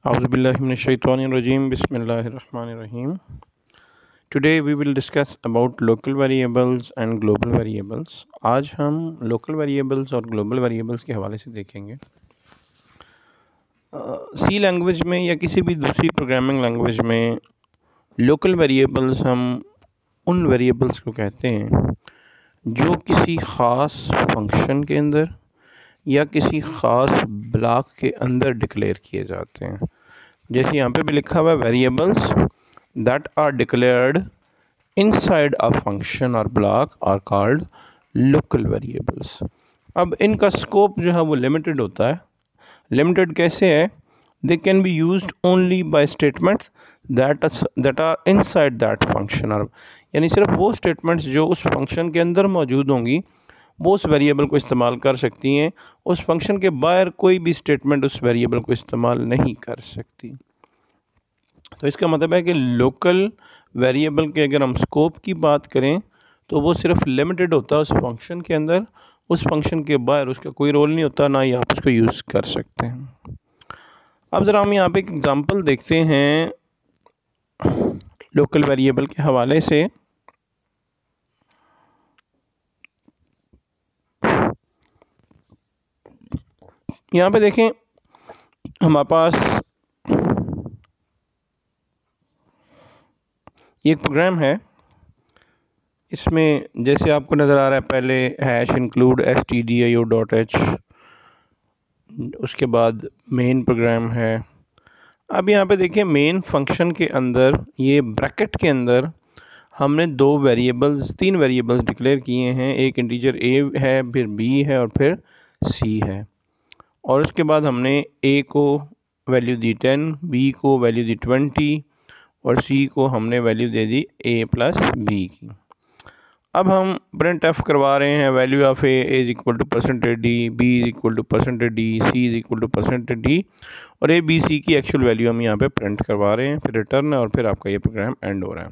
Auzubillahi minash-shaytanir-rajim. Bismillahir-rahmanir-rahim. Today we will discuss about local variables and global variables. आज हम local variables और global variables के हवाले से देखेंगे। सी लैंग्वेज में या किसी भी दूसरी प्रोग्रामिंग लैंग्वेज में लोकल वेरिएबल्स हम उन वेरिएबल्स को कहते हैं जो किसी ख़ास फंक्शन के अंदर या किसी ख़ास ब्लॉक के अंदर डिक्लेयर किए जाते हैं। जैसे यहाँ पे भी लिखा हुआ है, variables that are declared inside a function और block are called local variables. अब इनका स्कोप जो है वो लिमिटेड होता है। लिमिटेड कैसे है? They can be used only by statements that are inside that function, और यानी सिर्फ वो स्टेटमेंट्स जो उस फंक्शन के अंदर मौजूद होंगी वो उस वेरिएबल को इस्तेमाल कर सकती हैं। उस फंक्शन के बाहर कोई भी स्टेटमेंट उस वेरिएबल को इस्तेमाल नहीं कर सकती। तो इसका मतलब है कि लोकल वेरिएबल के अगर हम स्कोप की बात करें तो वो सिर्फ लिमिटेड होता है उस फंक्शन के अंदर, उस फंक्शन के बाहर उसका कोई रोल नहीं होता, ना ही आप उसको यूज़ कर सकते हैं। अब ज़रा हम यहाँ पे एक एग्ज़ाम्पल देखते हैं लोकल वेरिएबल के हवाले से। यहाँ पे देखें, हमारे पास ये एक प्रोग्राम है। इसमें जैसे आपको नज़र आ रहा है, पहले हैश इंक्लूड stdio.h, उसके बाद मेन प्रोग्राम है। अब यहाँ पे देखिए, मेन फंक्शन के अंदर ये ब्रैकेट के अंदर हमने तीन वेरिएबल्स डिक्लेयर किए हैं। एक इंटीजर a है, फिर b है और फिर c है। और उसके बाद हमने a को वैल्यू दी 10, b को वैल्यू दी 20 और c को हमने वैल्यू दे दी a प्लस b की। अब हम प्रिंट एफ करवा रहे हैं, value of a is equal to %d, b is equal to %d, c is equal to %d और a b c की एक्चुअल वैल्यू हम यहाँ पे प्रिंट करवा रहे हैं। फिर रिटर्न है और फिर आपका ये प्रोग्राम एंड हो रहा है।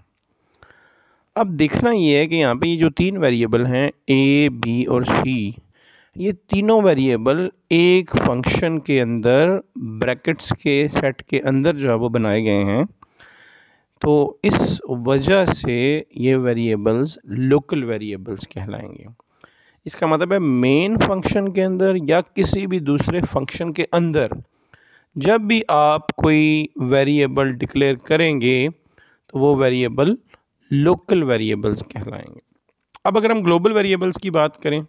अब देखना ये है कि यहाँ पे ये जो तीन वेरिएबल हैं a, b और c, ये तीनों वेरिएबल एक फंक्शन के अंदर ब्रैकेट्स के सेट के अंदर जो है वो बनाए गए हैं। तो इस वजह से ये वेरिएबल्स लोकल वेरिएबल्स कहलाएंगे। इसका मतलब है मेन फंक्शन के अंदर या किसी भी दूसरे फंक्शन के अंदर जब भी आप कोई वेरिएबल डिक्लेयर करेंगे तो वो वेरिएबल लोकल वेरिएबल्स कहलाएंगे। अब अगर हम ग्लोबल वेरिएबल्स की बात करें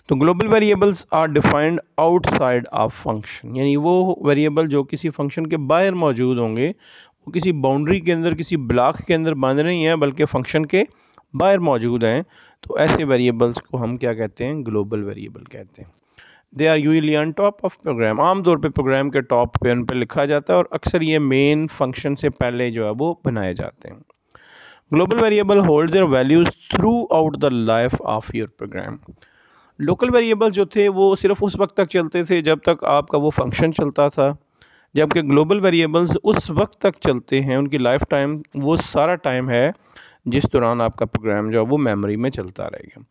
तो global variables are defined outside of function, यानी वो वेरिएबल जो किसी फंक्शन के बाहर मौजूद होंगे, वो किसी बाउंड्री के अंदर, किसी ब्लॉक के अंदर बंद नहीं है बल्कि फंक्शन के बाहर मौजूद हैं। तो ऐसे वेरिएबल्स को हम क्या कहते हैं? ग्लोबल वेरिएबल कहते हैं। They are usually on top of program, आमतौर पे प्रोग्राम के टॉप पे उन पर लिखा जाता है और अक्सर ये मेन फंक्शन से पहले जो है वो बनाए जाते हैं। Global variable hold their values throughout the life of your program. Local variable जो थे वो सिर्फ उस वक्त तक चलते थे जब तक आपका वो फंक्शन चलता था, जबकि ग्लोबल वेरिएबल्स उस वक्त तक चलते हैं, उनकी लाइफ टाइम वो सारा टाइम है जिस दौरान आपका प्रोग्राम जो है वो मेमोरी में चलता रहेगा।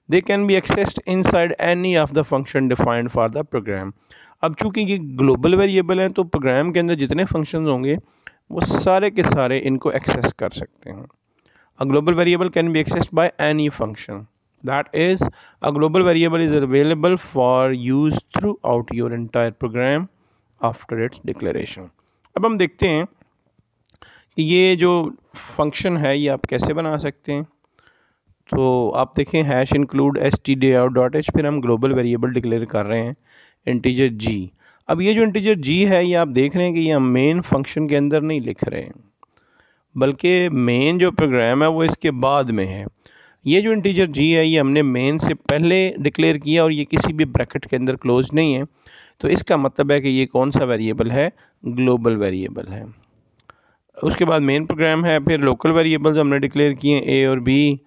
They can be accessed inside any of the function defined for the program. अब चूँकि ये ग्लोबल वेरिएबल हैं तो प्रोग्राम के अंदर जितने फंक्शन होंगे वो सारे के सारे इनको एक्सेस कर सकते हैं। A global variable can be accessed by any function, that is a global variable is available for use throughout your entire program after its declaration। अब हम देखते हैं कि ये जो फंक्शन है ये आप कैसे बना सकते हैं। तो आप देखें, हैश इंक्लूड stdio.h, फिर हम ग्लोबल वेरिएबल डिक्लेयर कर रहे हैं इंटीजर g। अब ये जो इंटीजर g है ये आप देख रहे हैं कि ये हम मेन फंक्शन के अंदर नहीं लिख रहे हैं बल्कि मेन जो प्रोग्राम है वो इसके बाद में है। ये जो इंटीजर g है ये हमने मेन से पहले डिक्लेयर किया और ये किसी भी ब्रैकेट के अंदर क्लोज नहीं है। तो इसका मतलब है कि ये कौन सा वेरिएबल है? ग्लोबल वेरिएबल है। उसके बाद मेन प्रोग्राम है, फिर लोकल वेरिएबल्स हमने डिक्लेयर किए a और b,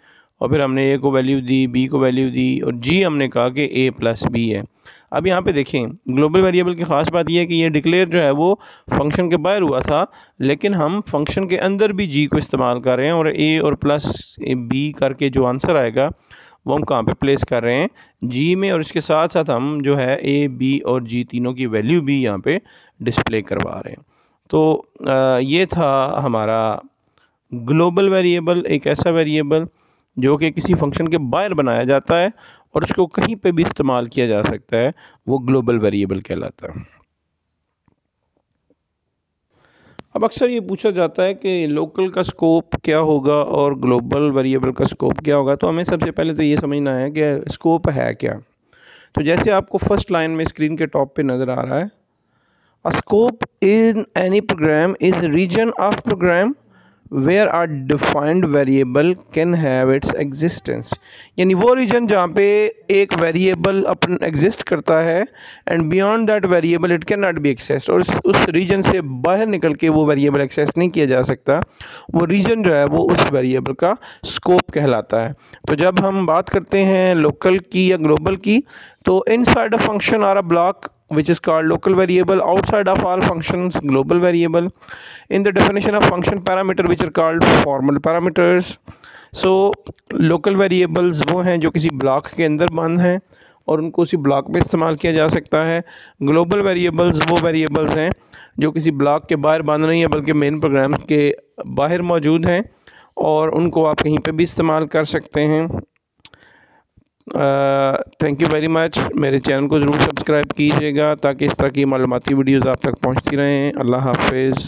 और फिर हमने a को वैल्यू दी, b को वैल्यू दी और g हमने कहा कि a प्लस b है। अब यहाँ पे देखें, ग्लोबल वेरिएबल की ख़ास बात यह है कि ये डिक्लेयर जो है वो फंक्शन के बाहर हुआ था, लेकिन हम फंक्शन के अंदर भी g को इस्तेमाल कर रहे हैं और a और प्लस b करके जो आंसर आएगा वो हम कहाँ पे प्लेस कर रहे हैं, जी में, और इसके साथ साथ हम जो है ए, बी और जी तीनों की वैल्यू भी यहाँ पे डिस्प्ले करवा रहे हैं। तो ये था हमारा ग्लोबल वेरिएबल, एक ऐसा वेरिएबल जो कि किसी फंक्शन के बाहर बनाया जाता है और उसको कहीं पे भी इस्तेमाल किया जा सकता है, वो ग्लोबल वेरिएबल कहलाता है। अब अक्सर ये पूछा जाता है कि लोकल का स्कोप क्या होगा और ग्लोबल वेरिएबल का स्कोप क्या होगा। तो हमें सबसे पहले तो ये समझना है कि स्कोप है क्या। तो जैसे आपको फर्स्ट लाइन में स्क्रीन के टॉप पे नज़र आ रहा है, a scope in any program is region of program where are defined variable can have its existence, यानी वो रीजन जहाँ पे एक वेरिएबल अपन एग्जिस्ट करता है and beyond that variable it can not be accessed, और उस रीजन से बाहर निकल के वो वेरिएबल एक्सेस नहीं किया जा सकता, वो रीजन जो है वो उस वेरिएबल का स्कोप कहलाता है। तो जब हम बात करते हैं लोकल की या ग्लोबल की, तो inside a function or a block which is called local variable, outside of all functions global variable. In the definition of function parameter which are called formal parameters. So local variables वो हैं जो किसी block के अंदर बंद हैं और उनको उसी ब्लॉक में इस्तेमाल किया जा सकता है। ग्लोबल वेरिएबल्स वो वेरिएबल्स हैं जो किसी ब्लॉक के बाहर बंद नहीं है बल्कि मेन प्रोग्राम के बाहर मौजूद हैं और उनको आप कहीं पे भी इस्तेमाल कर सकते हैं। Thank you very much. मेरे चैनल को ज़रूर सब्सक्राइब कीजिएगा ताकि इस तरह की मालूमाती वीडियोज़ आप तक पहुंचती रहें। अल्लाह हाफिज़।